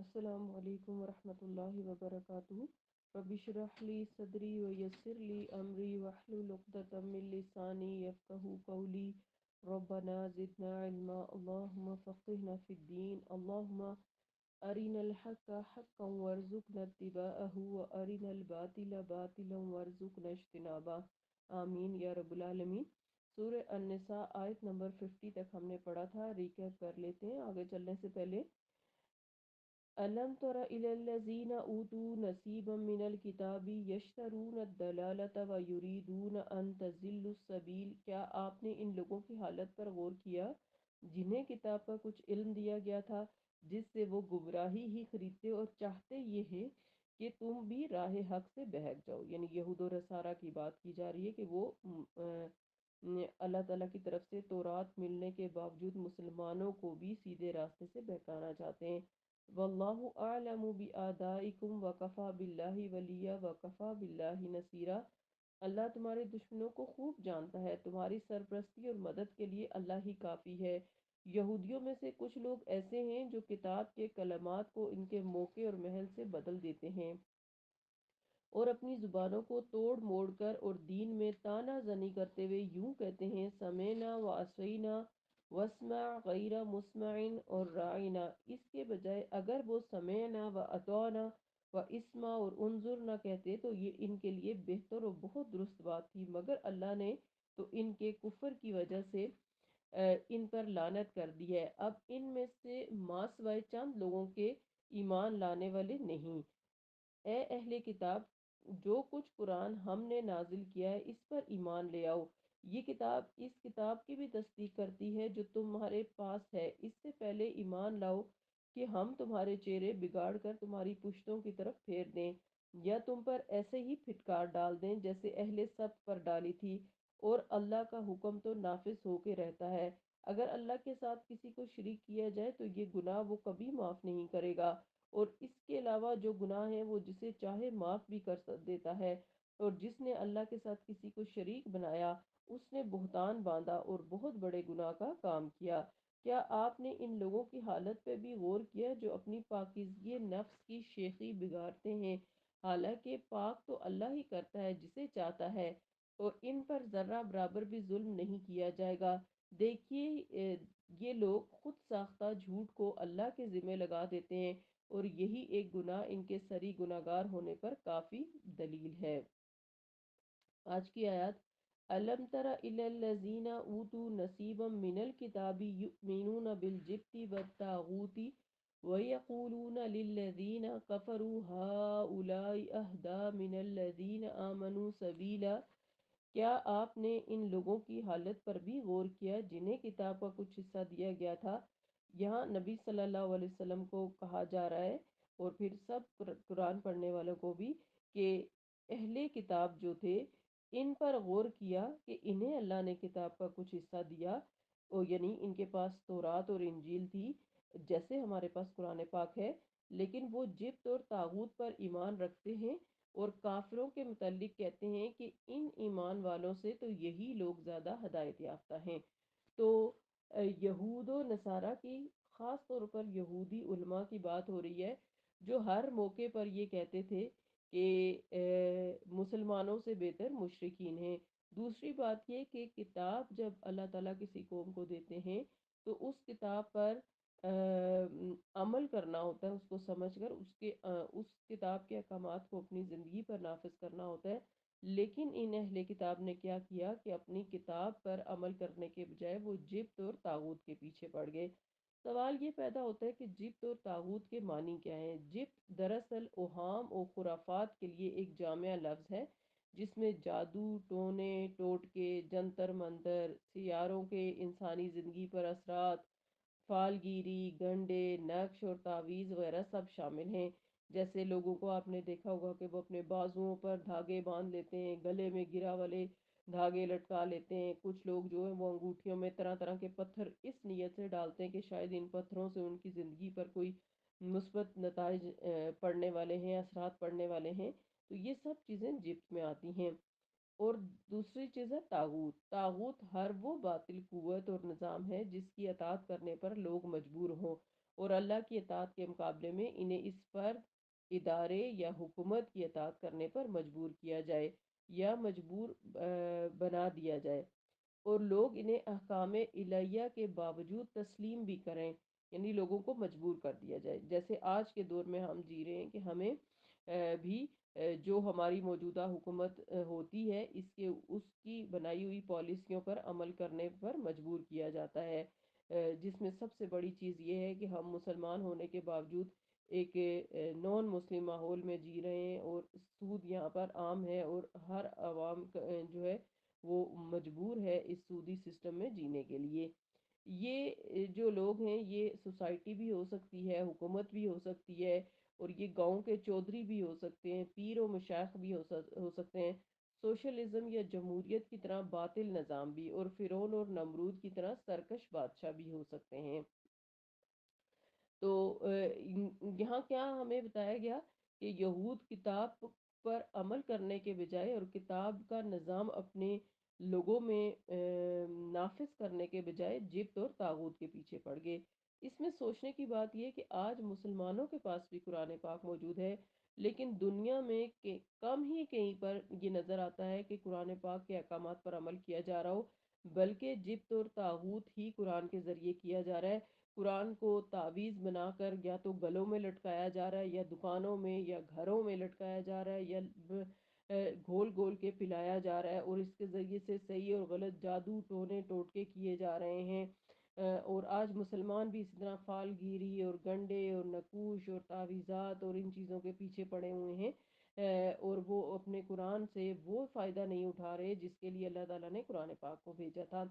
السلام علیکم ورحمۃ اللہ وبرکاتہ. رب اشرح لی صدری ویسر لی امری واحلل عقدۃ من لسانی یفقهوا قولی. ربنا زدنا علما اللهم فقهنا في الدين اللهم أرنا الحق حقا وارزقنا اتباعه وأرنا الباطل باطلا وارزقنا اجتنابه. آمین یا رب العالمین. سورہ النساء آیت نمبر 50 تک ہم نے پڑھا تھا. ریکیپ کر لیتے ہیں آگے چلنے سے پہلے. ألم تر إلى الذين أوتوا نصيبا من الكتاب يشترون الضلالة ويريدون أن تضلوا السبيل. کیا آپ نے ان لوگوں کی حالت پر غور کیا جنہیں کتاب کا کچھ علم دیا گیا تھا جس سے وہ گمراہی ہی خریدتے اور چاہتے یہ ہے کہ تم بھی راہ حق سے بہک جاؤ. یعنی یہود و نصارہ کی بات کی جا رہی ہے کہ وہ اللہ تعالیٰ کی طرف سے تورات ملنے کے باوجود مسلمانوں کو بھی سیدھے راستے سے بہکانا چاہتے ہیں. واللہ اعلم بآدائکم وکفا باللہ ولیہ وکفا باللہ نصیرا. اللہ تمہارے دشمنوں کو خوب جانتا ہے، تمہاری سرپرستی اور مدد کے لیے اللہ ہی کافی ہے. یہودیوں میں سے کچھ لوگ ایسے ہیں جو کتاب کے کلمات کو ان کے موقع اور محل سے بدل دیتے ہیں اور اپنی زبانوں کو توڑ موڑ کر اور دین میں تانا زنی کرتے ہوئے یوں کہتے ہیں سمینا و عصینا واسمع غیر مسمع اور رائنا. اس کے بجائے اگر وہ سمینا و اطعنا و اسما اور انظر نہ کہتے تو یہ ان کے لیے بہتر اور بہت درست بات تھی، مگر اللہ نے تو ان کے کفر کی وجہ سے ان پر لعنت کر دی ہے. اب ان میں سے ماسوائے چند لوگوں کے ایمان لانے والے نہیں. اے اہل کتاب، جو کچھ قرآن ہم نے نازل کیا ہے اس پر ایمان لے آؤ. یہ کتاب اس کتاب کی بھی تصدیق کرتی ہے جو تمہارے پاس ہے. اس سے پہلے ایمان لاؤ کہ ہم تمہارے چہرے بگاڑ کر تمہاری پشتوں کی طرف پھیر دیں یا تم پر ایسے ہی پھٹکار ڈال دیں جیسے اہل سبت پر ڈالی تھی، اور اللہ کا حکم تو نافذ ہو کے رہتا ہے. اگر اللہ کے ساتھ کسی کو شریک کیا جائے تو یہ گناہ وہ کبھی معاف نہیں کرے گا، اور اس کے علاوہ جو گناہ ہے وہ جسے چاہے معاف بھی کر دیتا ہے. اور جس نے اللہ کے ساتھ کسی کو شریک بنایا اس نے بہتان باندھا اور بہت بڑے گناہ کا کام کیا. کیا آپ نے ان لوگوں کی حالت پہ بھی غور کیا جو اپنی پاکیزگی نفس کی شیخی بگاڑتے ہیں، حالانکہ پاک تو اللہ ہی کرتا ہے جسے چاہتا ہے، اور ان پر ذرہ برابر بھی ظلم نہیں کیا جائے گا. دیکھیے یہ لوگ خود ساختہ جھوٹ کو اللہ کے ذمہ لگا دیتے ہیں اور یہی ایک گناہ ان کے سری گناہگار ہونے پر کافی دلیل ہے. آج کی آیات. أَلَمْ تَرَ إِلَى الَّذِينَ أُوتُوا نَصِيبًا مِنَ الْكِتَابِ يُؤْمِنُونَ بِالْجِبْتِ وَالطَّاغُوتِ وَيَقُولُونَ لِلَّذِينَ كَفَرُوا هَؤُلَاءِ أَهْدَىٰ مِنَ الَّذِينَ آمَنُوا سَبِيلًا. کیا آپ نے ان لوگوں کی حالت پر بھی غور کیا جنہیں کتاب کا کچھ حصہ دیا گیا تھا؟ یہاں نبی صلی اللہ علیہ وسلم کو کہا جا رہا ہے اور پھر سب قرآن پڑھنے والوں کو بھی کہ اہل کتاب جو تھے ان پر غور کیا کہ انہیں اللہ نے کتاب کا کچھ حصہ دیا، اور یعنی ان کے پاس تورات اور انجیل تھی جیسے ہمارے پاس قرآن پاک ہے، لیکن وہ جبت اور طاغوت پر ایمان رکھتے ہیں اور کافروں کے متعلق کہتے ہیں کہ ان ایمان والوں سے تو یہی لوگ زیادہ ہدایت یافتہ ہیں. تو یہود و نصارہ کی، خاص طور پر یہودی علماء کی بات ہو رہی ہے جو ہر موقع پر یہ کہتے تھے کہ مسلمانوں سے بہتر مشرکین ہیں. دوسری بات یہ کہ کتاب جب اللہ تعالیٰ کسی قوم کو دیتے ہیں تو اس کتاب پر عمل کرنا ہوتا ہے، اس کو سمجھ کر اس کتاب کے احکامات کو اپنی زندگی پر نافذ کرنا ہوتا ہے. لیکن ان اہل کتاب نے کیا کیا کہ اپنی کتاب پر عمل کرنے کے بجائے وہ جبت اور طاغوت کے پیچھے پڑ گئے. سوال یہ پیدا ہوتا ہے کہ جبت اور طاغوت کے معنی کیا ہیں؟ جبت دراصل اوہام اور خرافات کے لیے ایک جامع لفظ ہے جس میں جادو، ٹونے ٹوٹکے، جنتر منتر، سیاروں کے انسانی زندگی پر اثرات، فالگیری، گنڈے، نقش اور تعویذ وغیرہ سب شامل ہیں. جیسے لوگوں کو آپ نے دیکھا ہوگا کہ وہ اپنے بازوؤں پر دھاگے باندھ لیتے ہیں، گلے میں گرا والے دھاگے لٹکا لیتے ہیں. کچھ لوگ جو ہیں وہ انگوٹھیوں میں طرح طرح کے پتھر اس نیت سے ڈالتے ہیں کہ شاید ان پتھروں سے ان کی زندگی پر کوئی مثبت نتائج پڑنے والے ہیں، اثرات پڑنے والے ہیں. تو یہ سب چیزیں جبت میں آتی ہیں. اور دوسری چیز ہے طاغوت. طاغوت ہر وہ باطل قوت اور نظام ہے جس کی اطاعت کرنے پر لوگ مجبور ہوں اور اللہ کی اطاعت کے مقابلے میں انہیں اس فرد، ادارے یا حکومت کی اطاعت کرنے پر مجبور کیا جائے یا مجبور بنا دیا جائے، اور لوگ انہیں احکام الہیہ کے باوجود تسلیم بھی کریں، یعنی لوگوں کو مجبور کر دیا جائے۔ جیسے آج کے دور میں ہم جی رہے ہیں کہ ہمیں بھی جو ہماری موجودہ حکومت ہوتی ہے اس کی بنائی ہوئی پالیسیوں پر عمل کرنے پر مجبور کیا جاتا ہے، جس میں سب سے بڑی چیز یہ ہے کہ ہم مسلمان ہونے کے باوجود ایک نان مسلم ماحول میں جی رہے ہیں، اور سود یہاں پر عام ہے، اور ہر عوام جو ہے وہ مجبور ہے اس سودی سسٹم میں جینے کے لیے۔ یہ جو لوگ ہیں یہ سوسائٹی بھی ہو سکتی ہے، حکومت بھی ہو سکتی ہے، اور یہ گاؤں کے چودھری بھی ہو سکتے ہیں، پیر و مشائخ بھی ہو سکتے ہیں، سوشلزم یا جمہوریت کی طرح باطل نظام بھی، اور فرعون اور نمرود کی طرح سرکش بادشاہ بھی ہو سکتے ہیں۔ تو یہاں کیا ہمیں بتایا گیا کہ یہود کتاب پر عمل کرنے کے بجائے اور کتاب کا نظام اپنے لوگوں میں نافذ کرنے کے بجائے جبت اور طاغوت کے پیچھے پڑ گئے۔ اس میں سوچنے کی بات یہ کہ آج مسلمانوں کے پاس بھی قرآن پاک موجود ہے، لیکن دنیا میں کم ہی کہیں پر یہ نظر آتا ہے کہ قرآن پاک کے احکامات پر عمل کیا جا رہا ہو، بلکہ جبت اور طاغوت ہی قرآن کے ذریعے کیا جا رہا ہے۔ قرآن کو تعویذ بنا کر یا تو گلوں میں لٹکایا جا رہا ہے، یا دکانوں میں یا گھروں میں لٹکایا جا رہا ہے، یا گھول گھول کے پلایا جا رہا ہے، اور اس کے ذریعے سے صحیح اور غلط جادو ٹونے ٹوٹکے کیے جا رہے ہیں۔ اور آج مسلمان بھی اسی طرح فال گیری اور گنڈے اور نقوش اور تعویذات اور ان چیزوں کے پیچھے پڑے ہوئے ہیں، اور وہ اپنے قرآن سے وہ فائدہ نہیں اٹھا رہے جس کے لیے اللہ تعالیٰ نے قرآن پاک کو بھیجا تھا۔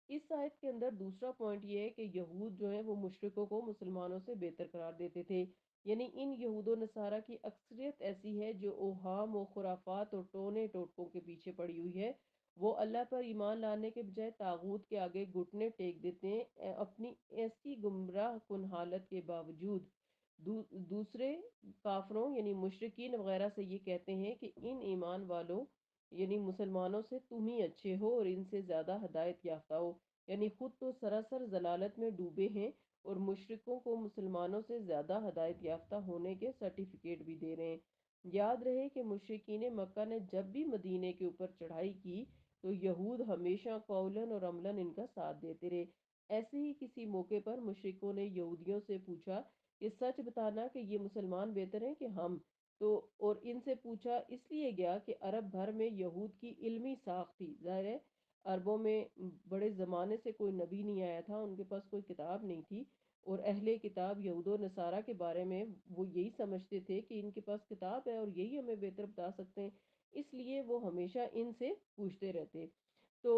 اس آیت کے اندر دوسرا پوائنٹ یہ ہے کہ یہود جو ہیں وہ مشرکوں کو مسلمانوں سے بہتر قرار دیتے تھے، یعنی ان یہود و نصارہ کی اکثریت ایسی ہے جو اوہام و خرافات اور ٹونے ٹوٹکوں کے پیچھے پڑی ہوئی ہے۔ وہ اللہ پر ایمان لانے کے بجائے طاغوت کے آگے گھٹنے ٹیک دیتے ہیں، اپنی ایسی گمراہ کن حالت کے باوجود دوسرے کافروں یعنی مشرکین وغیرہ سے یہ کہتے ہیں کہ ان ایمان والوں یعنی مسلمانوں سے تم ہی اچھے ہو اور ان سے زیادہ ہدایت یافتہ ہو، یعنی خود تو سراسر ضلالت میں ڈوبے ہیں، اور مشرکوں کو مسلمانوں سے زیادہ ہدایت یافتہ ہونے کے سرٹیفکیٹ بھی دے رہے ہیں۔ یاد رہے کہ مشرکین مکہ نے جب بھی مدینے کے اوپر چڑھائی کی تو یہود ہمیشہ قولاً اور عملاً ان کا ساتھ دیتے رہے۔ ایسے ہی کسی موقع پر مشرکوں نے یہودیوں سے پوچھا کہ سچ بتانا کہ یہ مسلمان بہتر ہیں کہ ہم، تو اور ان سے پوچھا اس لیے گیا کہ عرب بھر میں یہود کی علمی ساخت تھی، ظاہر ہے عربوں میں بڑے زمانے سے کوئی نبی نہیں آیا تھا، ان کے پاس کوئی کتاب نہیں تھی، اور اہل کتاب یہود و نصارہ کے بارے میں وہ یہی سمجھتے تھے کہ ان کے پاس کتاب ہے اور یہی ہمیں بہتر بتا سکتے ہیں، اس لیے وہ ہمیشہ ان سے پوچھتے رہتے۔ تو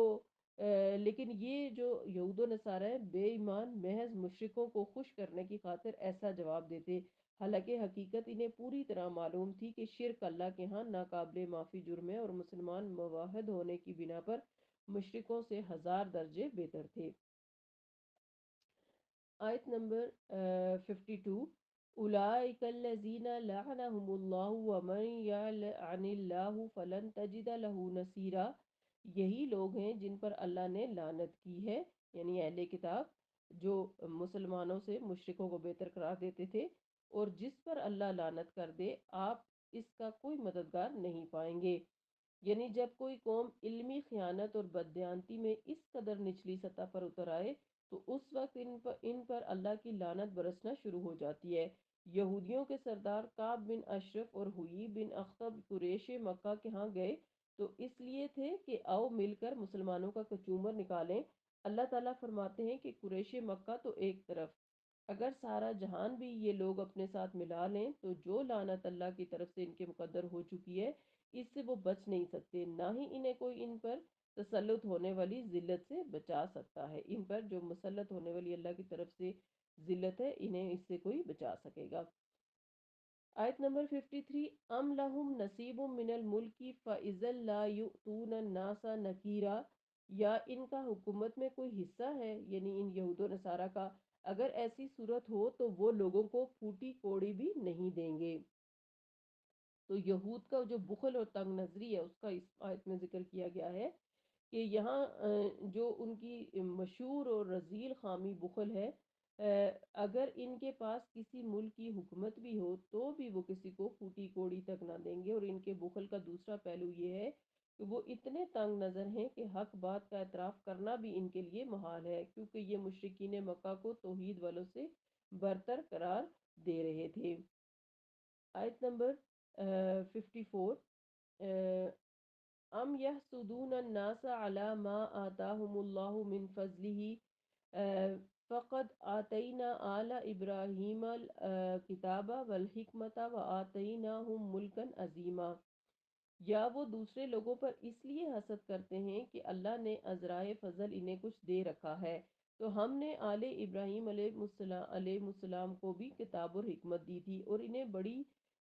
لیکن یہ جو یہود و نصارہ ہیں بے ایمان محض مشرکوں کو خوش کرنے کی خاطر ایسا جواب دیتے، حالانکہ حقیقت انہیں پوری طرح معلوم تھی کہ شرک اللہ کے ہاں ناقابل معافی جرم ہے، اور مسلمان موحد ہونے کی بنا پر مشرکوں سے 1000 درجے بہتر تھے۔ آیت نمبر 52، اولئک الذین لعنهم اللہ ومن یلعن اللہ فلن تجد له نصیرا، یہی لوگ ہیں جن پر اللہ نے لعنت کی ہے، یعنی اہل کتاب جو مسلمانوں سے مشرکوں کو بہتر قرار دیتے تھے، اور جس پر اللہ لعنت کر دے آپ اس کا کوئی مددگار نہیں پائیں گے۔ یعنی جب کوئی قوم علمی خیانت اور بددیانتی میں اس قدر نچلی سطح پر اتر آئے تو اس وقت ان پر اللہ کی لعنت برسنا شروع ہو جاتی ہے۔ یہودیوں کے سردار کعب بن اشرف اور ہوئی بن اخطب قریش مکہ کے ہاں گئے تو اس لیے تھے کہ آؤ مل کر مسلمانوں کا کچومر نکالیں۔ اللہ تعالیٰ فرماتے ہیں کہ قریش مکہ تو ایک طرف، اگر سارا جہان بھی یہ لوگ اپنے ساتھ ملا لیں تو جو لعنت اللہ کی طرف سے ان کے مقدر ہو چکی ہے اس سے وہ بچ نہیں سکتے، نہ ہی انہیں کوئی ان پر تسلط ہونے والی ذلت سے بچا سکتا ہے۔ ان پر جو مسلط ہونے والی اللہ کی طرف سے ذلت ہے انہیں اس سے کوئی بچا سکے گا۔ آیت نمبر 53، ام لہم نصیب من الملک فاذا لا یؤتون الناس نکیرا، یا ان کا حکومت میں کوئی حصہ ہے یعنی ان یہود و نصارہ کا، اگر ایسی صورت ہو تو وہ لوگوں کو پھوٹی کوڑی بھی نہیں دیں گے۔ تو یہود کا جو بخل اور تنگ نظری ہے اس کا اس آیت میں ذکر کیا گیا ہے کہ یہاں جو ان کی مشہور اور رذیل خامی بخل ہے، اگر ان کے پاس کسی ملک کی حکومت بھی ہو تو بھی وہ کسی کو پھوٹی کوڑی تک نہ دیں گے۔ اور ان کے بخل کا دوسرا پہلو یہ ہے کہ وہ اتنے تنگ نظر ہیں کہ حق بات کا اعتراف کرنا بھی ان کے لیے محال ہے، کیونکہ یہ مشرکین مکہ کو توحید والوں سے برتر قرار دے رہے تھے۔ آیت نمبر 54، ام یحسدون الناس علی ما آتاہم اللہ من فضلہ فقد آتینا آل ابراہیم الکتاب والحکمت وآتیناہم ملکا عظیما۔ یا وہ دوسرے لوگوں پر اس لیے حسد کرتے ہیں کہ اللہ نے عذرائے فضل انہیں کچھ دے رکھا ہے، تو ہم نے آل ابراہیم علیہ السلام کو بھی کتاب اور حکمت دی تھی اور انہیں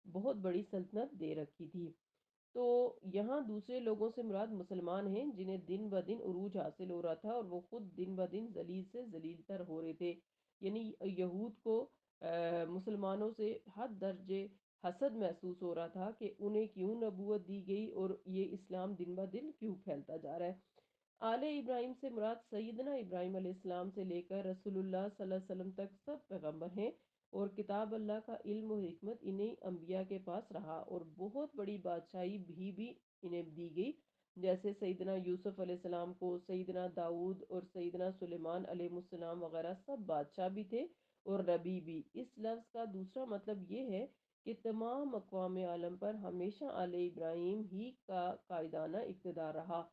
بہت بڑی سلطنت دے رکھی تھی۔ تو یہاں دوسرے لوگوں سے مراد مسلمان ہیں جنہیں دن بدن عروج حاصل ہو رہا تھا، اور وہ خود دن بدن ذلیل سے ذلیل تر ہو رہے تھے۔ یعنی یہود کو مسلمانوں سے حد درجے حسد محسوس ہو رہا تھا کہ انہیں کیوں نبوت دی گئی اور یہ اسلام دن بدن کیوں پھیلتا جا رہا ہے۔ آل ابراہیم سے مراد سیدنا ابراہیم علیہ السلام سے لے کر رسول اللہ صلی اللہ علیہ وسلم تک سب پیغمبر ہیں، اور کتاب اللہ کا علم و حکمت انہیں انبیاء کے پاس رہا، اور بہت بڑی بادشاہی بھی انہیں دی گئی، جیسے سیدنا یوسف علیہ السلام کو، سیدنا داؤد اور سیدنا سلیمان علیہ السلام وغیرہ سب بادشاہ بھی تھے اور نبی بھی۔ اس لفظ کا دوسرا مطلب یہ ہے کہ تمام اقوام عالم پر ہمیشہ آل ابراہیم ہی کا قائدانہ اقتدار رہا۔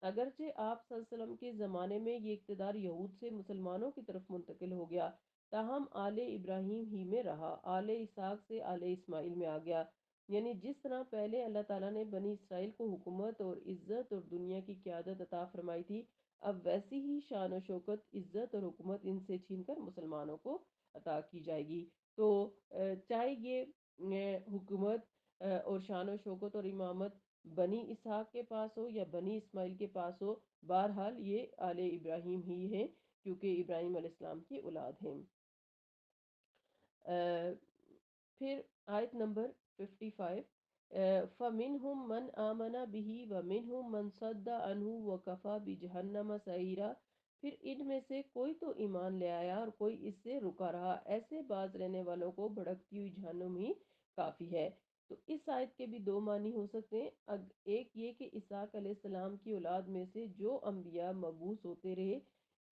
اگرچہ آپ صلی اللہ علیہ وسلم کے زمانے میں یہ اقتدار یہود سے مسلمانوں کی طرف منتقل ہو گیا، تاہم آل ابراہیم ہی میں رہا، آل اسحاق سے آل اسماعیل میں آ گیا۔ یعنی جس طرح پہلے اللہ تعالیٰ نے بنی اسرائیل کو حکومت اور عزت اور دنیا کی قیادت عطا فرمائی تھی، اب ویسی ہی شان و شوکت، عزت اور حکومت ان سے چھین کر مسلمانوں کو عطا کی جائے گی۔ تو چاہے یہ حکومت اور شان و شوکت اور امامت بنی اسحاق کے پاس ہو یا بنی اسماعیل کے پاس ہو، بہرحال یہ آل ابراہیم ہی ہیں، کیونکہ ابراہیم علیہ السلام کی اولاد ہیں۔ پھر آیت نمبر 55، فَمِنْهُمْ مَنْ آمَنَ بِهِ وَمِنْهُمْ مَنْ صَدَّ عَنْهُ وَكَفَى بِجَهَنَّمَ سَعِيرًا۔ پھر ان میں سے کوئی تو ایمان لے آیا اور کوئی اس سے رکا رہا، ایسے باز رہنے والوں کو بھڑکتی ہوئی جہنم ہی کافی ہے۔ تو اس آیت کے بھی دو معنی ہو سکتے ہیں۔ ایک یہ کہ اسحاق علیہ السلام کی اولاد میں سے جو انبیاء مبعوث ہوتے رہے،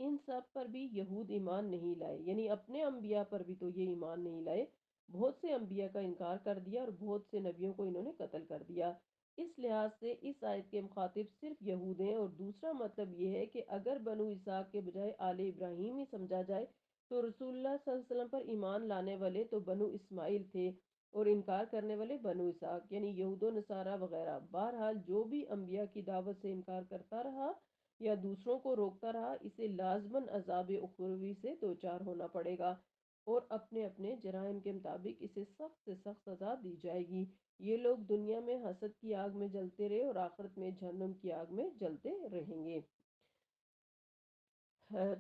ان سب پر بھی یہود ایمان نہیں لائے، یعنی اپنے انبیاء پر بھی تو یہ ایمان نہیں لائے، بہت سے انبیاء کا انکار کر دیا اور بہت سے نبیوں کو انہوں نے قتل کر دیا۔ اس لحاظ سے اس آیت کے مخاطب صرف یہود ہیں، اور دوسرا مطلب یہ ہے کہ اگر بنو اسحاق کے بجائے آل ابراہیم ہی سمجھا جائے تو رسول اللہ صلی اللہ علیہ وسلم پر ایمان لانے والے تو بنو اسماعیل تھے اور انکار کرنے والے بنو اسحاق، یعنی یہود و نصارہ وغیرہ۔ بہرحال جو بھی انبیاء کی دعوت سے انکار کرتا رہا یا دوسروں کو روکتا رہا، اسے لازماً عذاب اخروی سے دوچار ہونا پڑے گا، اور اپنے اپنے جرائم کے مطابق اسے سخت سے سخت سزا دی جائے گی۔ یہ لوگ دنیا میں حسد کی آگ میں جلتے رہے اور آخرت میں جہنم کی آگ میں جلتے رہیں گے۔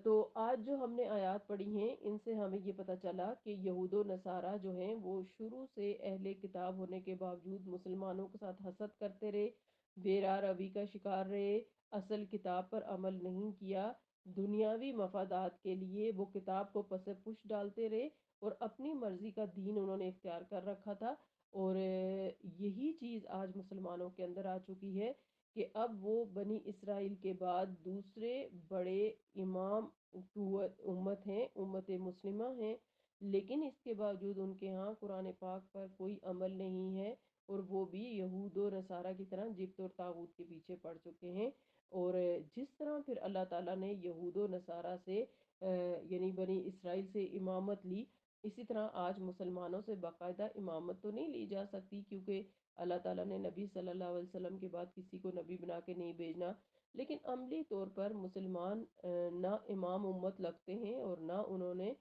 تو آج جو ہم نے آیات پڑھی ہیں، ان سے ہمیں یہ پتہ چلا کہ یہود و نصارہ جو ہیں وہ شروع سے اہل کتاب ہونے کے باوجود مسلمانوں کے ساتھ حسد کرتے رہے، بے راہ روی کا شکار رہے، اصل کتاب پر عمل نہیں کیا، دنیاوی مفادات کے لیے وہ کتاب کو پس پش ڈالتے رہے اور اپنی مرضی کا دین انہوں نے اختیار کر رکھا تھا۔ اور یہی چیز آج مسلمانوں کے اندر آ چکی ہے کہ اب وہ بنی اسرائیل کے بعد دوسرے بڑے امام امت ہیں، امت مسلمہ ہیں، لیکن اس کے باوجود ان کے ہاں قرآن پاک پر کوئی عمل نہیں ہے، اور وہ بھی یہود و نصارہ کی طرح جبت اور طاغوت کے پیچھے پڑ چکے ہیں۔ اور جس طرح پھر اللہ تعالیٰ نے یہود و نصارہ سے یعنی بنی اسرائیل سے امامت لی، اسی طرح آج مسلمانوں سے باقاعدہ امامت تو نہیں لی جا سکتی، کیونکہ اللہ تعالیٰ نے نبی صلی اللہ علیہ وسلم کے بعد کسی کو نبی بنا کے نہیں بھیجنا، لیکن عملی طور پر مسلمان نہ امام امت لگتے ہیں اور نہ انہوں نے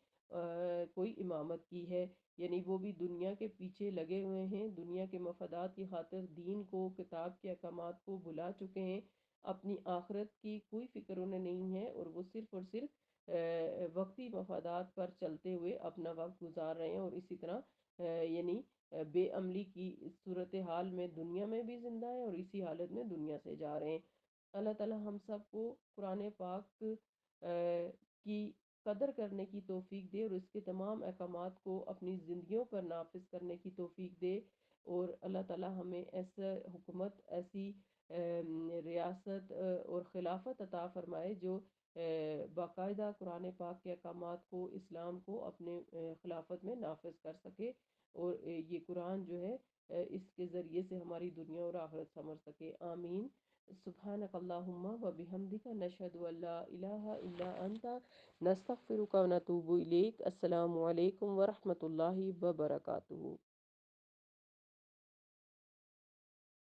کوئی امامت کی ہے، یعنی وہ بھی دنیا کے پیچھے لگے ہوئے ہیں، دنیا کے مفادات کی خاطر دین کو، کتاب کے احکامات کو بھلا چکے ہیں، اپنی آخرت کی کوئی فکر انہیں نہیں ہے، اور وہ صرف اور صرف وقتی مفادات پر چلتے ہوئے اپنا وقت گزار رہے ہیں، اور اسی طرح یعنی بے عملی کی صورتحال میں دنیا میں بھی زندہ ہیں اور اسی حالت میں دنیا سے جا رہے ہیں۔ اللہ تعالی ہم سب کو قرآن پاک کی قدر کرنے کی توفیق دے، اور اس کے تمام احکامات کو اپنی زندگیوں پر نافذ کرنے کی توفیق دے۔ اور اللہ تعالی ہمیں ایسا حکومت، ایسی ریاست اور خلافت عطا فرمائے جو باقاعدہ قرآن پاک کے احکامات کو، اسلام کو اپنے خلافت میں نافذ کر سکے، اور یہ قرآن جو ہے اس کے ذریعے سے ہماری دنیا اور آخرت سمر سکے، آمین۔ سبحانک اللہم و بحمدک، نشہد ان لا الہ الا انت، نستغفرک و نتوب الیک۔ السلام علیکم ورحمۃ اللہ وبرکاتہ۔